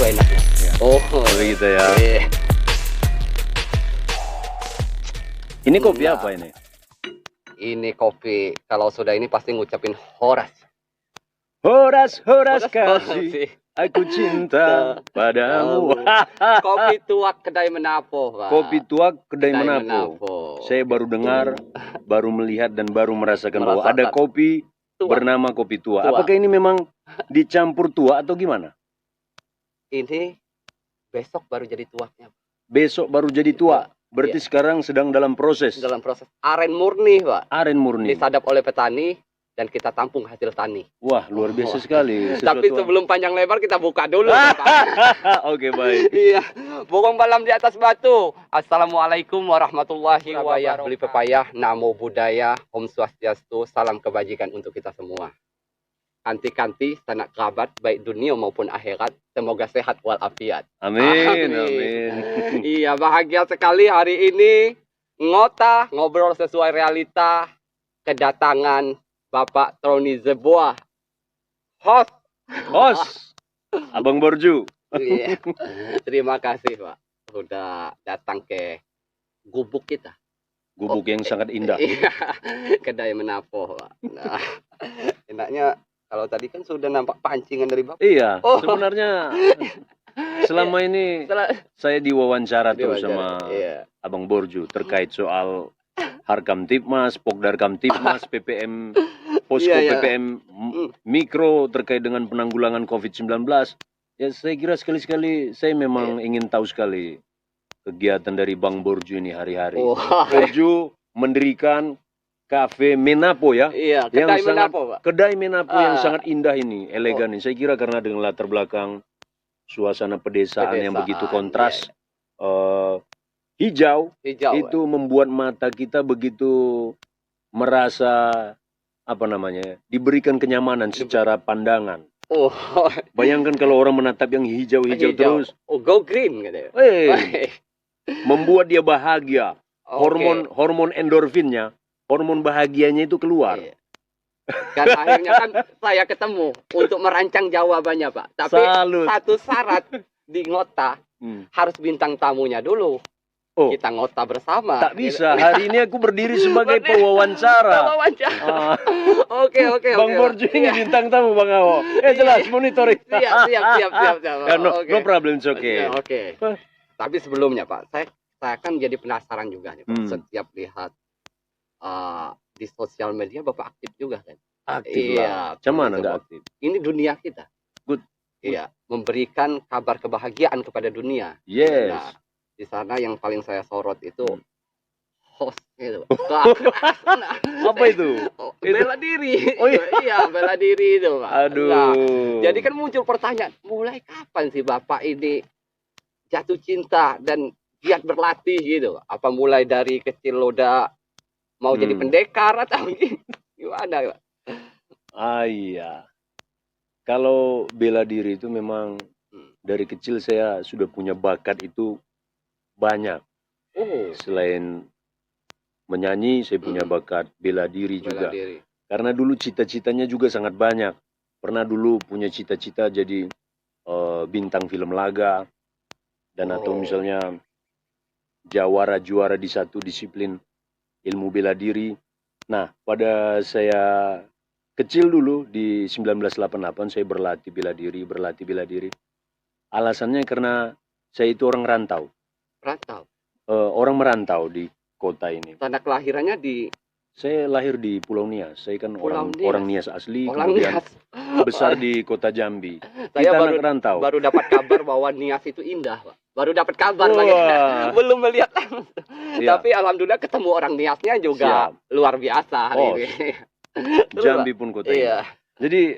enaknya. Ya. Oh, Begitu ya. iya. Ini kopi Nah, apa ini? Ini kopi, kalau sudah ini pasti ngucapin horas. Horas, horas Horas kasih, kasih. aku cinta padamu. Kopi tuak kedai Menapo, Pak. Kopi tuak kedai Kedai Menapo. Saya baru dengar, baru melihat dan baru merasakan bahwa Merasakan. ada kopi Tuak. bernama kopi tua. Tuak. Apakah ini memang dicampur tua atau gimana? Ini besok baru jadi tuaknya. Besok baru jadi tua. Berarti sekarang sedang dalam proses. Dalam proses aren murni, Pak. Aren murni. Disadap oleh petani dan kita tampung hasil tani. Wah, luar biasa sekali. Tapi sebelum panjang lebar kita buka dulu. Oke, baik. Iya, bokong balam di atas batu. Assalamualaikum warahmatullahi wabarakatuh. Beli pepayah, namo buddhaya, om swastiastu, salam kebajikan untuk kita semua. Kanti-kanti, sanak kerabat, baik dunia maupun akhirat, semoga sehat walafiat. Amin, amin. Iya, bahagia sekali hari ini ngota ngobrol sesuai realita kedatangan Bapak Troni Zeboa, host. Abang Borju. Iya. Terima kasih, Pak, sudah datang ke gubuk kita. Gubuk yang sangat indah. Iya, kedai Menapo, Pak. Nah, enaknya kalau tadi kan sudah nampak pancingan dari Bapak. Iya, sebenarnya selama ini saya diwawancara terus sama Abang Borju terkait soal Harkam Tipmas, Pokdarkam Tipmas, PPM, Posko PPM Mikro terkait dengan penanggulangan COVID-19. Ya, saya kira sekali-sekali saya memang ingin tahu sekali kegiatan dari Bang Borju ini hari-hari. Borju mendirikan Cafe Menapo ya. Iya, kedai Menapo, Pak. Kedai Menapo yang sangat indah ini, elegan ini. Saya kira karena dengan latar belakang suasana pedesaan yang begitu kontras, hijau itu membuat mata kita begitu merasa diberikan kenyamanan secara pandangan. Bayangkan kalau orang menatap yang hijau-hijau terus. Go green gitu. Membuat dia bahagia. Hormon endorfinnya, hormon bahagianya itu keluar. Dan akhirnya kan saya ketemu untuk merancang jawabannya, Pak. Tapi satu syarat di ngota harus bintang tamunya dulu. Kita ngota bersama. Tak bisa. Hari ini aku berdiri sebagai pewawancara. Oke. Bang Borju ini bintang tamu, Bang Awo. Jelas monitoring. Siap. No problem, it's okay. Oke. Tapi sebelumnya, Pak, saya kan jadi penasaran juga nih, Pak. Setiap lihat di sosial media Bapak aktif juga kan? Aktif lah. Cuman nggak aktif. Ini dunia kita. Good. Iya, memberikan kabar kebahagiaan kepada dunia. Yes. Nah, di sana yang paling saya sorot itu host gitu. Apa itu? Bela diri. Iya, bela diri itu, Pak. Aduh. Nah, jadi kan muncul pertanyaan, mulai kapan sih Bapak ini jatuh cinta dan giat berlatih gitu? Apa mulai dari kecil udah mau jadi pendekar atau gimana, Pak? Iya. Kalau bela diri itu memang dari kecil saya sudah punya bakat itu banyak. Selain menyanyi, saya punya bakat bela diri juga. Karena dulu cita-citanya juga sangat banyak. Pernah dulu punya cita-cita jadi bintang film laga. Dan atau misalnya juara di satu disiplin ilmu bela diri. Nah, pada saya kecil dulu di 1988 saya berlatih bela diri. Alasannya karena saya itu orang rantau. Orang merantau di kota ini. Tanda kelahirannya di... Saya lahir di Pulau Nias. Saya kan orang Nias asli, Orang kemudian Nias. besar di kota Jambi. Saya Kita anak rantau. baru dapat kabar bahwa Nias itu indah, Pak. Baru dapat kabar lagi. Belum melihat. Tapi alhamdulillah ketemu orang Niasnya juga luar biasa hari ini. Jambi pun kota ini. Jadi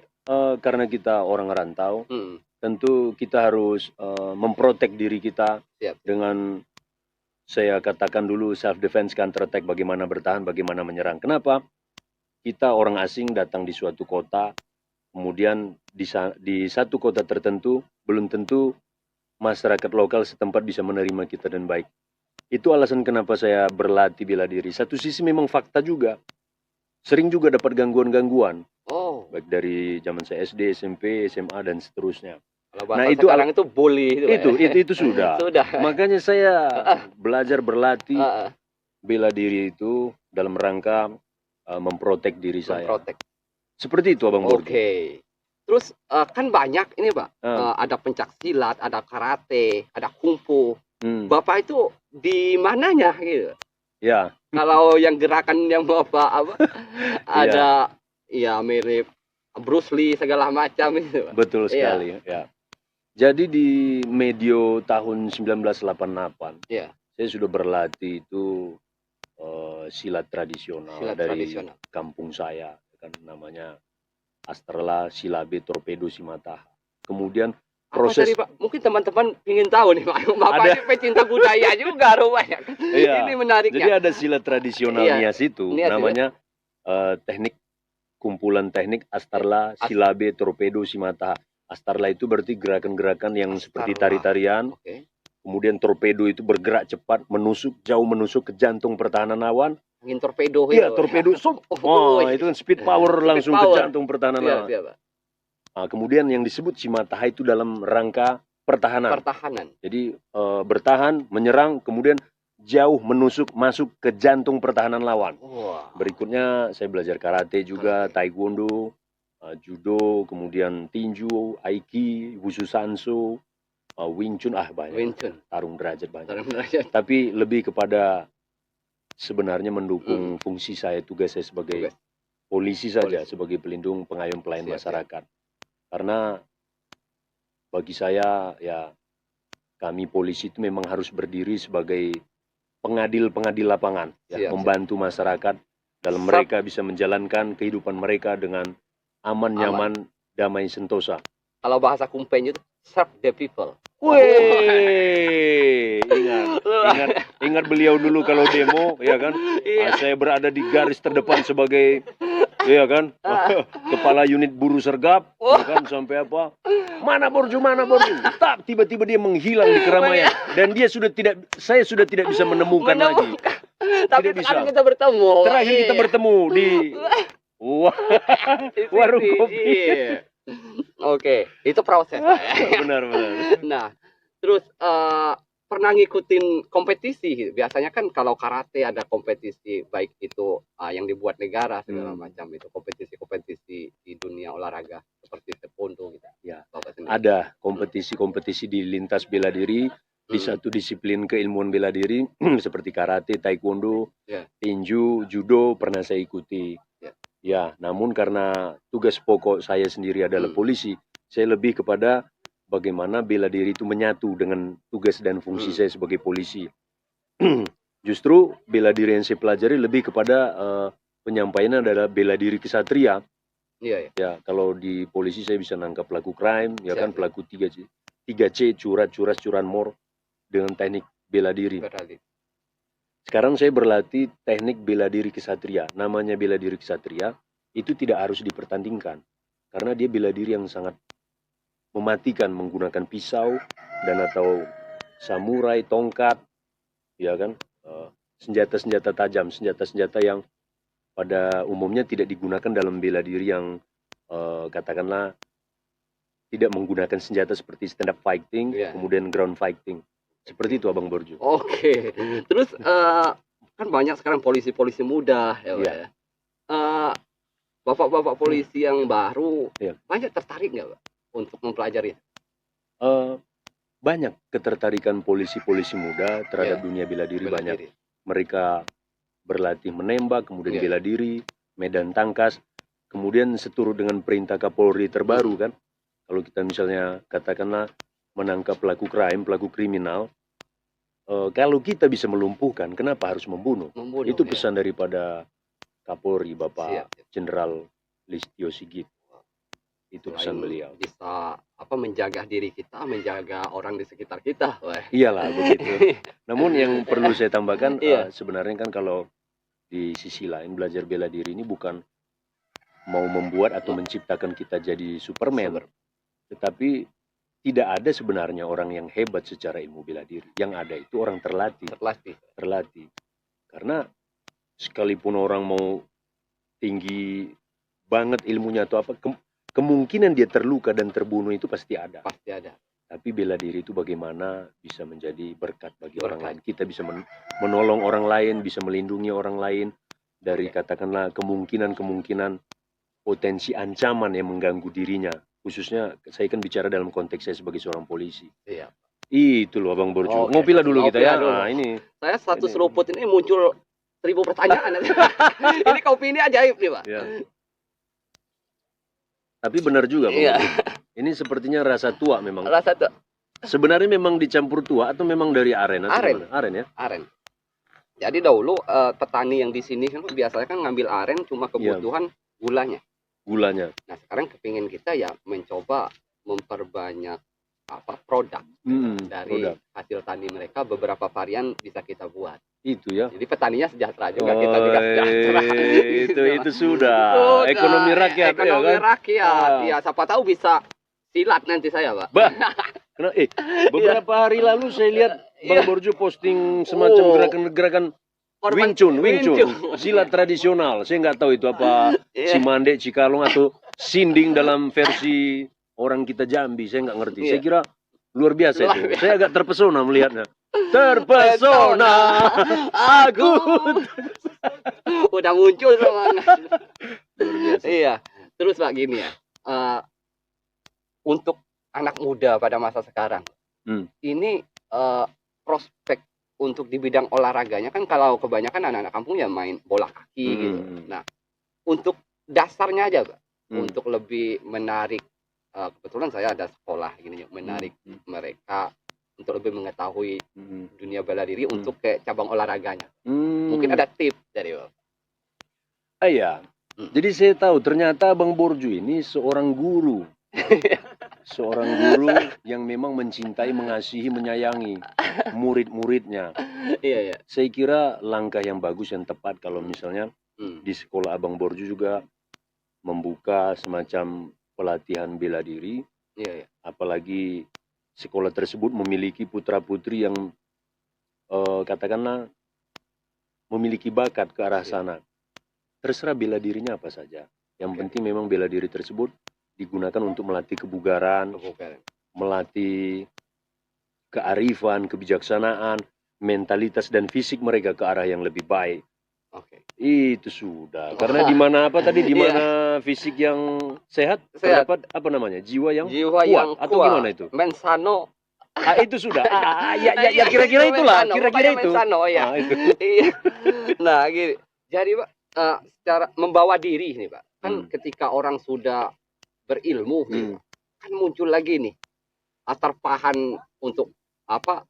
karena kita orang rantau, tentu kita harus memprotek diri kita dengan, saya katakan dulu, self defense, counter attack, bagaimana bertahan, bagaimana menyerang. Kenapa? Kita orang asing datang di suatu kota, kemudian di satu kota tertentu belum tentu masyarakat lokal setempat bisa menerima kita dan baik. Itu alasan kenapa saya berlatih bela diri. Satu sisi memang fakta juga. Sering juga dapat gangguan-gangguan. Baik dari zaman saya SD, SMP, SMA dan seterusnya. Nah itu sekarang itu bully itu sudah. Makanya saya belajar berlatih bela diri itu dalam rangka memprotek diri saya. Seperti itu Abang Borju. Terus kan banyak ini Pak, ada pencak silat, ada karate, ada kungfu. Bapak itu di mananya gitu? Ya. Kalau yang gerakan yang Bapak ada ya mirip Bruce Lee segala macam itu. Betul sekali ya. Jadi di medio tahun 1988, saya sudah berlatih itu silat tradisional dari kampung saya, kan namanya Astrala Silabe Torpedo Simataha. Kemudian proses Pak, mungkin teman-teman ingin tahu nih Pak, Bapak ini pecinta budaya juga rupanya. Ini menariknya. Jadi ada silat tradisional Nias itu, namanya teknik kumpulan teknik Astrala Silabe Torpedo Simataha. Astrala itu berarti gerakan-gerakan yang seperti tari-tarian. Kemudian torpedo itu bergerak cepat, jauh menusuk ke jantung pertahanan lawan. Angin torpedo. Iya, torpedo. Itu kan speed power langsung ke jantung pertahanan lawan. Nah, kemudian yang disebut Simataha itu dalam rangka pertahanan. Jadi bertahan, menyerang, kemudian jauh menusuk masuk ke jantung pertahanan lawan. Berikutnya saya belajar karate juga, taekwondo, judo, kemudian tinju, aiki, wushu sanso, wing chun, banyak. Tarung derajat banyak. Tapi lebih kepada sebenarnya mendukung fungsi saya, tugas saya sebagai polisi saja, sebagai pelindung pengayom pelayan masyarakat. Karena bagi saya ya kami polisi itu memang harus berdiri sebagai pengadil lapangan, membantu masyarakat dalam mereka bisa menjalankan kehidupan mereka dengan aman, nyaman, damai, sentosa. Kalau bahasa kumpenya itu serve the people. Ingat beliau dulu kalau demo, ya kan? Saya berada di garis terdepan sebagai, ya kan? Kepala unit buruh sergap, ya kan? Sampai apa? Mana Borju? Tak, tiba-tiba dia menghilang di keramaian dan saya sudah tidak bisa menemukan lagi. Tapi sekarang kita bertemu. Terakhir kita bertemu di warung kopi. Itu proses. Benar. Nah, terus pernah ngikutin kompetisi? Biasanya kan kalau karate ada kompetisi, baik itu yang dibuat negara segala macam, itu kompetisi di dunia olahraga seperti taekwondo gitu. Ya, ada kompetisi di lintas bela diri di satu disiplin keilmuan bela diri seperti karate, taekwondo, tinju, judo pernah saya ikuti. Ya, namun karena tugas pokok saya sendiri adalah polisi, saya lebih kepada bagaimana bela diri itu menyatu dengan tugas dan fungsi saya sebagai polisi. Justru bela diri yang saya pelajari lebih kepada penyampaiannya adalah bela diri kesatria. Ya, kalau di polisi saya bisa nangkap pelaku crime, ya kan, pelaku 3C, curanmor dengan teknik bela diri. Sekarang saya berlatih teknik bela diri kesatria. Namanya bela diri kesatria itu tidak harus dipertandingkan karena dia bela diri yang sangat mematikan menggunakan pisau dan atau samurai, tongkat, ya kan, senjata-senjata tajam, senjata-senjata yang pada umumnya tidak digunakan dalam bela diri yang katakanlah tidak menggunakan senjata seperti stand up fighting, kemudian ground fighting. Seperti itu Abang Borju. Terus kan banyak sekarang polisi-polisi muda ya. Bapak-bapak polisi yang baru banyak tertarik nggak Pak untuk mempelajari? Banyak ketertarikan polisi-polisi muda terhadap dunia bela diri. Mereka berlatih menembak, kemudian bela diri, medan tangkas, kemudian seturut dengan perintah Kapolri terbaru kan. Kalau kita misalnya katakanlah menangkap pelaku crime, pelaku kriminal, kalau kita bisa melumpuhkan, kenapa harus membunuh? Itu pesan daripada Kapolri Bapak Jenderal Listio Sigit. Itu pesan beliau. Bisa menjaga diri kita, menjaga orang di sekitar kita. Iyalah begitu. Namun yang perlu saya tambahkan, sebenarnya kan kalau di sisi lain belajar bela diri ini bukan mau membuat atau menciptakan kita jadi Superman, tetapi tidak ada sebenarnya orang yang hebat secara ilmu bela diri. Yang ada itu orang terlatih. Karena sekalipun orang mau tinggi banget ilmunya atau apa, kemungkinan dia terluka dan terbunuh itu pasti ada. Pasti ada. Tapi bela diri itu bagaimana bisa menjadi berkat bagi orang lain. Kita bisa menolong orang lain, bisa melindungi orang lain dari katakanlah kemungkinan-kemungkinan potensi ancaman yang mengganggu dirinya. Khususnya saya kan bicara dalam konteks saya sebagai seorang polisi. Iya. Itu loh Abang Borju. Ngopilah dulu kita ya. Nah, ini. Saya satu seruput ini muncul 1000 pertanyaan. Ini kopi ini ajaib nih, Pak. Ya. Tapi benar juga, Bang. Iya. Ini sepertinya rasa tua memang. Rasa tua. Sebenarnya memang dicampur tua atau memang dari aren? Aren. Aren ya? Aren. Jadi dahulu petani yang di sini kan biasanya kan ngambil aren cuma kebutuhan gulanya. Gulanya. Nah sekarang kepingin kita ya mencoba memperbanyak produk dari hasil tani mereka, beberapa varian bisa kita buat. Itu ya. Jadi petaninya sejahtera juga, kita juga sejahtera. Itu sudah. Ekonomi rakyat. Ekonomi rakyat. Ya siapa tahu bisa silat nanti saya, Pak. Beberapa hari lalu saya lihat Bang Borju posting semacam gerakan-gerakan Wing Chun. Silat tradisional. Saya nggak tahu itu apa Cimande, Cikalong atau Sinding dalam versi orang kita Jambi. Saya nggak ngerti. Saya kira luar biasa itu. Saya agak terpesona melihatnya. Terpesona aku. Udah muncul semangat. Luar biasa. Iya. Terus Pak gini ya. Untuk anak muda pada masa sekarang, ini prospek untuk di bidang olahraganya kan kalau kebanyakan anak-anak kampung ya main bola kaki gitu. Nah, untuk dasarnya aja, Pak, untuk lebih menarik, kebetulan saya ada sekolah gini, menarik mereka untuk lebih mengetahui dunia bela diri untuk ke cabang olahraganya. Mungkin ada tips dari Bapak. Iya. Jadi saya tahu ternyata Bang Borju ini seorang guru. Seorang guru yang memang mencintai, mengasihi, menyayangi murid-muridnya. Iya. Saya kira langkah yang bagus, yang tepat kalau misalnya di sekolah Abang Borju juga membuka semacam pelatihan bela diri. Iya. Apalagi sekolah tersebut memiliki putra-putri yang katakanlah memiliki bakat ke arah sana. Terserah bela dirinya apa saja. Yang penting memang bela diri tersebut digunakan untuk melatih kebugaran, melatih kearifan, kebijaksanaan, mentalitas dan fisik mereka ke arah yang lebih baik. Itu sudah. Karena di mana apa tadi? Di mana fisik yang sehat, terdapat apa namanya? Jiwa yang kuat atau gimana itu? Mensano. Itu sudah. Ya kira-kira itulah. Kira-kira itu. Mensano, ya. Nah, gini. Jadi Pak, secara membawa diri nih Pak. Kan ketika orang sudah berilmu, kan muncul lagi nih terpahan untuk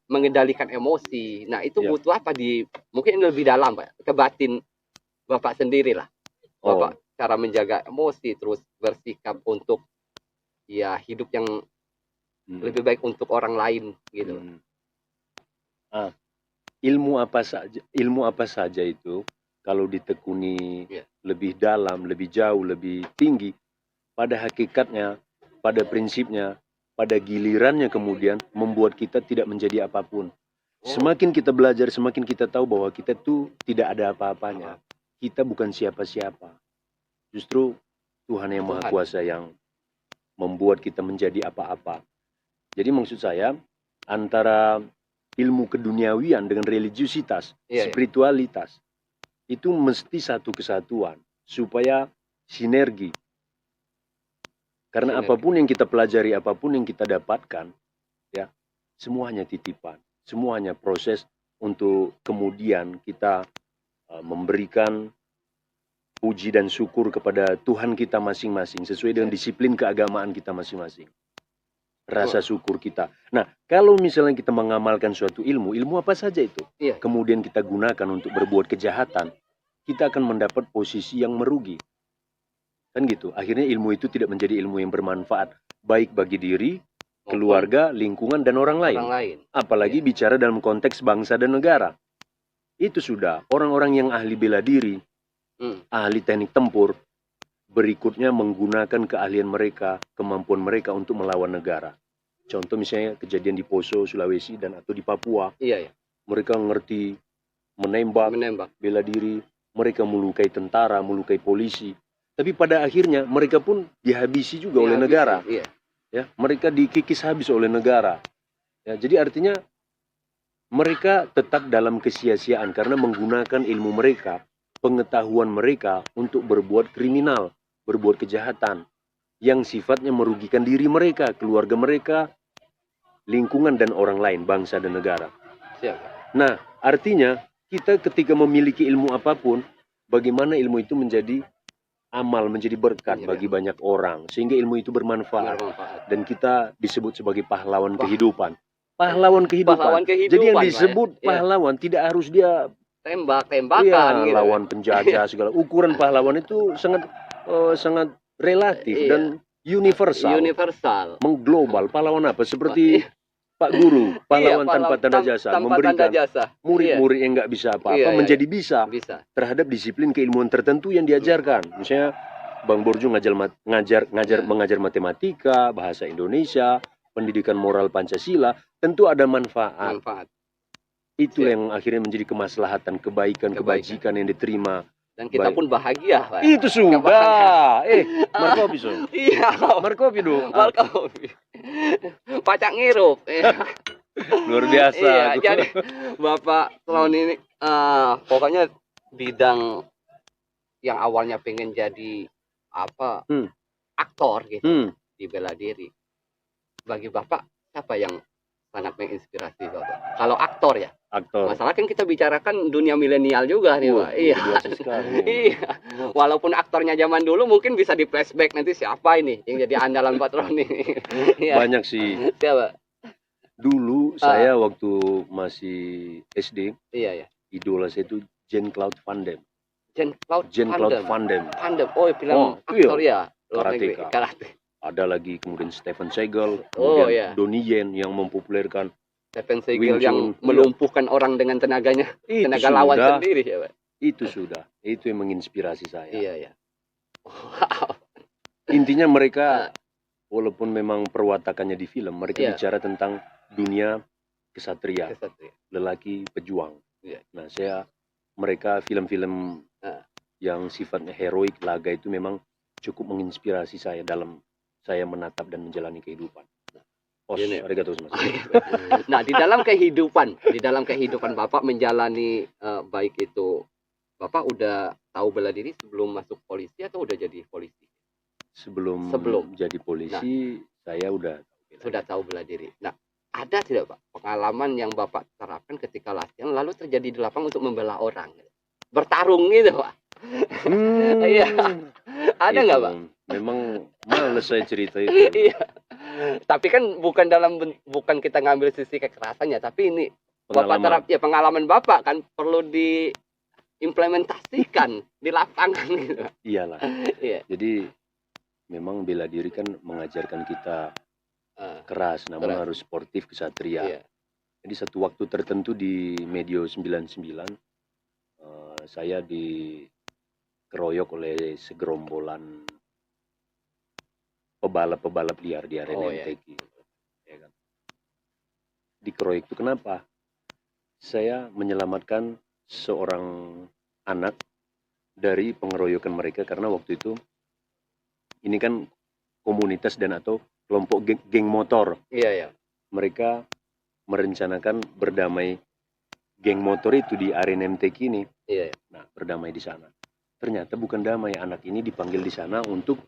mengendalikan emosi. Nah itu butuh apa mungkin lebih dalam Pak, ke batin Bapak sendiri lah. Bapak cara menjaga emosi, terus bersikap untuk ya hidup yang lebih baik untuk orang lain gitu. Ilmu apa saja itu kalau ditekuni lebih dalam, lebih jauh, lebih tinggi, pada hakikatnya, pada prinsipnya, pada gilirannya kemudian membuat kita tidak menjadi apapun. Semakin kita belajar, semakin kita tahu bahwa kita tuh tidak ada apa-apanya. Kita bukan siapa-siapa. Justru Tuhan yang Maha Kuasa yang membuat kita menjadi apa-apa. Jadi maksud saya, antara ilmu keduniawian dengan religiusitas, spiritualitas, itu mesti satu kesatuan, supaya sinergi. Karena apapun yang kita pelajari, apapun yang kita dapatkan, ya, semuanya titipan, semuanya proses untuk kemudian kita memberikan puji dan syukur kepada Tuhan kita masing-masing sesuai dengan disiplin keagamaan kita masing-masing. Rasa syukur kita. Nah, kalau misalnya kita mengamalkan suatu ilmu apa saja itu, kemudian kita gunakan untuk berbuat kejahatan, kita akan mendapat posisi yang merugi. Kan gitu. Akhirnya ilmu itu tidak menjadi ilmu yang bermanfaat baik bagi diri, keluarga, lingkungan dan orang lain. Apalagi bicara dalam konteks bangsa dan negara. Itu sudah orang-orang yang ahli bela diri, ahli teknik tempur, berikutnya menggunakan keahlian mereka, kemampuan mereka untuk melawan negara. Contoh misalnya kejadian di Poso, Sulawesi dan atau di Papua. Mereka ngerti menembak, bela diri, mereka melukai tentara, melukai polisi. Tapi pada akhirnya mereka pun dihabisi juga oleh negara. Iya. Ya, mereka dikikis habis oleh negara. Ya, jadi artinya mereka tetap dalam kesia-siaan karena menggunakan ilmu mereka, pengetahuan mereka untuk berbuat kriminal, berbuat kejahatan yang sifatnya merugikan diri mereka, keluarga mereka, lingkungan dan orang lain, bangsa dan negara. Siap. Nah, artinya kita ketika memiliki ilmu apapun, bagaimana ilmu itu menjadi amal, menjadi berkat bagi banyak orang, sehingga ilmu itu bermanfaat. Dan kita disebut sebagai pahlawan kehidupan. Pahlawan kehidupan. Jadi yang disebut pahlawan tidak harus dia tembak-tembakan gitu. Lawan penjajah segala. Ukuran pahlawan itu sangat relatif dan universal. Mengglobal. Pahlawan apa? Seperti Pak Guru, pahlawan tanpa tanda jasa, memberikan murid-murid yang nggak bisa apa-apa menjadi bisa terhadap disiplin keilmuan tertentu yang diajarkan. Misalnya Bang Borjo mengajar matematika, bahasa Indonesia, pendidikan moral Pancasila, tentu ada manfaat. Itulah yang akhirnya menjadi kemaslahatan, kebaikan, kebajikan yang diterima. Dan kita pun bahagia, Pak. Itu sudah. Markopi so. Iya. Markopi dong. Markopi. Pacak ngirup. Luar biasa. Iya, jadi Bapak tahun ini pokoknya bidang yang awalnya pengen jadi aktor gitu di bela diri. Bagi Bapak siapa yang sangat menginspirasi Bapak? Kalau aktor ya. Aktor. Masalah kan kita bicarakan dunia milenial juga nih, Pak. Iya. Iya. Walaupun aktornya zaman dulu mungkin bisa di flashback nanti siapa ini yang jadi andalan patron ini. Banyak sih. Siapa? Dulu saya waktu masih SD, idola saya itu Jean-Claude Van Damme. Jean-Claude Van Damme. Oh, film aktor ya. Karate. Ada lagi kemudian Steven Seagal, kemudian Donnie Yen yang mempopulerkan. Steven Seagal yang melumpuhkan orang dengan tenaganya, tenaga lawan sendiri ya, Pak. Itu sudah, itu yang menginspirasi saya. Iya. Wow. Intinya mereka, walaupun memang perwatakannya di film, mereka bicara tentang dunia kesatria, lelaki pejuang. Nah, mereka film-film yang sifatnya heroik, laga itu memang cukup menginspirasi saya dalam saya menatap dan menjalani kehidupan. Nah, di dalam kehidupan Bapak menjalani baik itu, Bapak udah tahu bela diri sebelum masuk polisi atau udah jadi polisi? Sebelum jadi polisi, saya sudah tahu bela diri. Nah, ada tidak Pak pengalaman yang Bapak terapkan ketika latihan lalu terjadi di lapangan untuk membela orang, bertarung gitu Pak? Iya. Ada nggak Pak? Memang males saya cerita itu. Iya. Tapi kan bukan kita ngambil sisi kekerasannya, tapi ini pengalaman Bapak kan perlu diimplementasikan di lapangan gitu. Iyalah. Jadi memang bela diri kan mengajarkan kita keras, namun harus sportif, kesatria. Jadi satu waktu tertentu di Medio 99 saya dikeroyok oleh segerombolan pebalap liar di arena MTQ. Ya kan? Dikeroyok itu kenapa? Saya menyelamatkan seorang anak dari pengeroyokan mereka karena waktu itu ini kan komunitas dan atau kelompok geng motor. Iya. Mereka merencanakan berdamai geng motor itu di arena MTQ ini. Iya. Nah, berdamai di sana. Ternyata bukan damai, anak ini dipanggil di sana untuk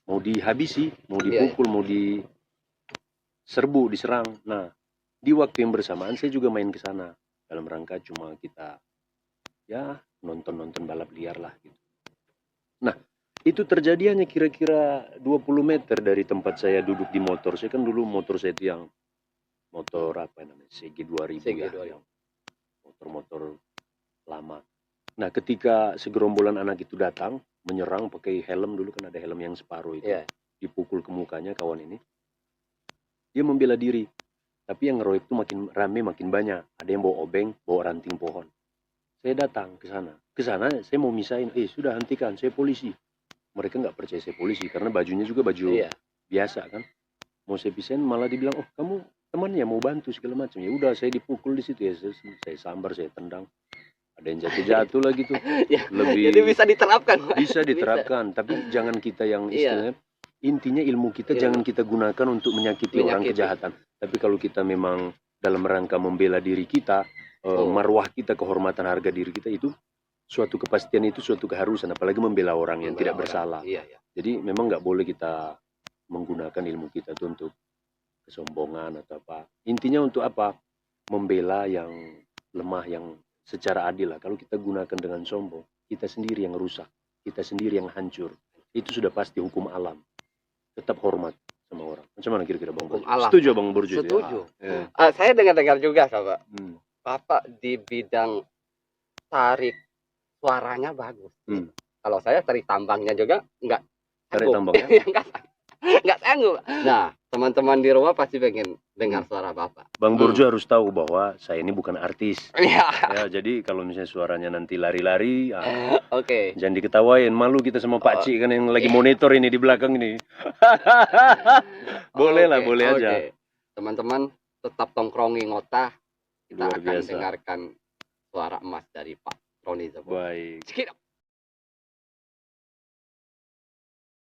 mau dihabisi, mau dipukul, mau diserbu, diserang. Nah, di waktu yang bersamaan saya juga main ke sana dalam rangka cuma kita nonton balap liar lah gitu. Nah, itu terjadi hanya kira-kira 20 meter dari tempat saya duduk di motor. Saya kan dulu motor saya itu yang motor CG 2000 yang motor-motor lama. Nah, ketika segerombolan anak itu datang menyerang pakai helm, dulu kan ada helm yang separuh itu, dipukul ke mukanya kawan ini, dia membela diri. Tapi yang ngeroyok itu makin rame, makin banyak. Ada yang bawa obeng, bawa ranting pohon. Saya datang ke sana saya mau misahin, sudah hentikan, saya polisi. Mereka nggak percaya saya polisi karena bajunya juga baju biasa kan. Mau saya pisahin malah dibilang, kamu temannya mau bantu segala macam. Ya udah, saya dipukul di situ ya, saya sambar, saya tendang. ada yang jatuh-jatuh lagi tuh. Ya, jadi bisa diterapkan, Pak. Bisa diterapkan, tapi jangan kita yang istilahnya, intinya ilmu kita jangan kita gunakan untuk menyakiti orang kejahatan. Tapi kalau kita memang dalam rangka membela diri kita, marwah kita, kehormatan harga diri kita, itu suatu kepastian, itu suatu keharusan, apalagi membela orang yang tidak bersalah. Jadi memang nggak boleh kita menggunakan ilmu kita itu untuk kesombongan atau apa. Intinya untuk apa? Membela yang lemah, yang secara adil lah. Kalau kita gunakan dengan sombong, kita sendiri yang rusak, kita sendiri yang hancur. Itu sudah pasti hukum alam. Tetap hormat sama orang. Macam mana kira-kira Bang Burjo? Setuju Bang Burjo? Setuju. Saya dengar-dengar juga, Bapak. Bapak di bidang tarik suaranya bagus. Kalau saya tarik tambangnya juga nggak tarik tambangnya? Nggak sanggup. Nah, teman-teman di rumah pasti pengen dengar suara Bapak. Bang Burjo harus tahu bahwa saya ini bukan artis. Ya, jadi kalau misalnya suaranya nanti lari-lari, jangan diketawain. Malu kita sama Pak Cik kan yang lagi monitor ini di belakang ini. Boleh lah, boleh aja. Teman-teman tetap tongkrongi ngotah. Kita akan dengarkan suara emas dari Pak Roni Zabur. Baik.